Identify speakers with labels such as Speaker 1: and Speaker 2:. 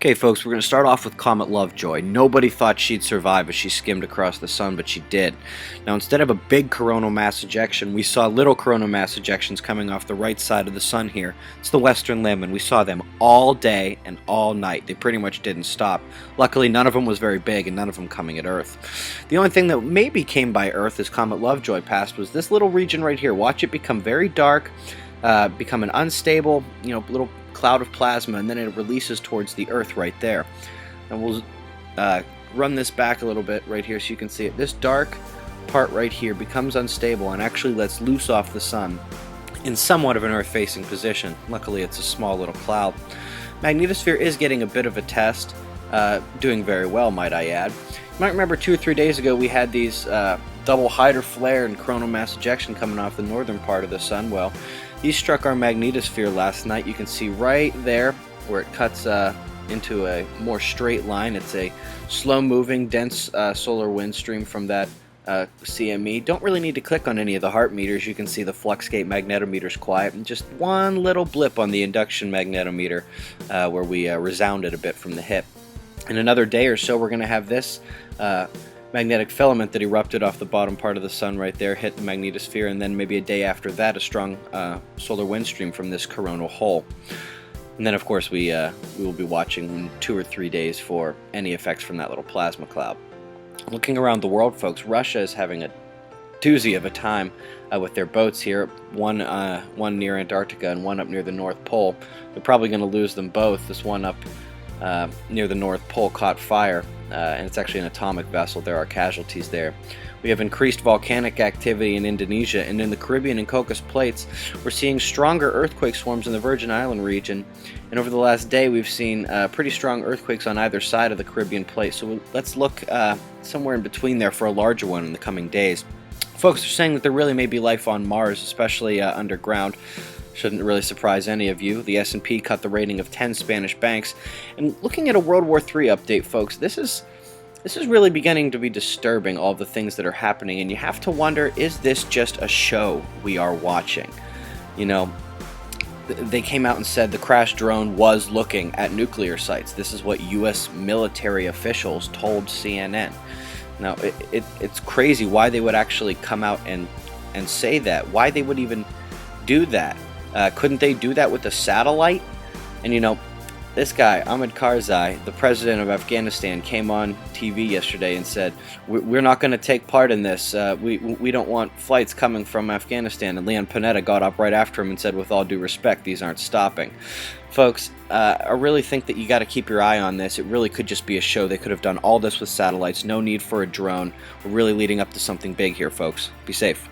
Speaker 1: Okay, folks, we're going to start off with Comet Lovejoy. Nobody thought she'd survive as she skimmed across the sun, but she did. Now, instead of a big coronal mass ejection, we saw little coronal mass ejections coming off the right side of the sun here. It's the western limb, and we saw them all day and all night. They pretty much didn't stop. Luckily, none of them was very big, and none of them coming at Earth. The only thing that maybe came by Earth as Comet Lovejoy passed was this little region right here. Watch it become very dark, become an unstable, little cloud of plasma, and then it releases towards the Earth right there. And we'll run this back a little bit right here so you can see it. This dark part right here becomes unstable and actually lets loose off the sun in somewhat of an Earth-facing position. Luckily, it's a small little cloud. Magnetosphere is getting a bit of a test, doing very well, might I add. You might remember 2 or 3 days ago we had these double Hydra flare and coronal mass ejection coming off the northern part of the sun. Well, these struck our magnetosphere last night. You can see right there where it cuts into a more straight line. It's a slow-moving, dense solar wind stream from that CME. Don't really need to click on any of the heart meters. You can see the fluxgate magnetometer's quiet, and just one little blip on the induction magnetometer where we resounded a bit from the hip. In another day or so, we're going to have this magnetic filament that erupted off the bottom part of the sun right there hit the magnetosphere, and then maybe a day after that a strong solar wind stream from this coronal hole. And then of course we will be watching in 2 or 3 days for any effects from that little plasma cloud. Looking around the world, folks, Russia is having a doozy of a time with their boats here, one near Antarctica and one up near the North Pole. They're probably going to lose them both. This one up near the North Pole caught fire, and it's actually an atomic vessel. There are casualties there. We have increased volcanic activity in Indonesia, and in the Caribbean and Cocos Plates we're seeing stronger earthquake swarms in the Virgin Island region, and over the last day we've seen pretty strong earthquakes on either side of the Caribbean plate, so let's look somewhere in between there for a larger one in the coming days. Folks are saying that there really may be life on Mars, especially underground. Shouldn't really surprise any of you. The S&P cut the rating of 10 Spanish banks. And looking at a World War III update, folks, this is really beginning to be disturbing, all the things that are happening. And you have to wonder, is this just a show we are watching? You know, they came out and said the crashed drone was looking at nuclear sites. This is what U.S. military officials told CNN. Now, it's crazy why they would actually come out and say that. Why they would even do that. Couldn't they do that with a satellite? And this guy, Ahmed Karzai, the president of Afghanistan, came on TV yesterday and said, we're not going to take part in this. We don't want flights coming from Afghanistan. And Leon Panetta got up right after him and said, with all due respect, these aren't stopping. Folks, I really think that you got to keep your eye on this. It really could just be a show. They could have done all this with satellites. No need for a drone. We're really leading up to something big here, folks. Be safe.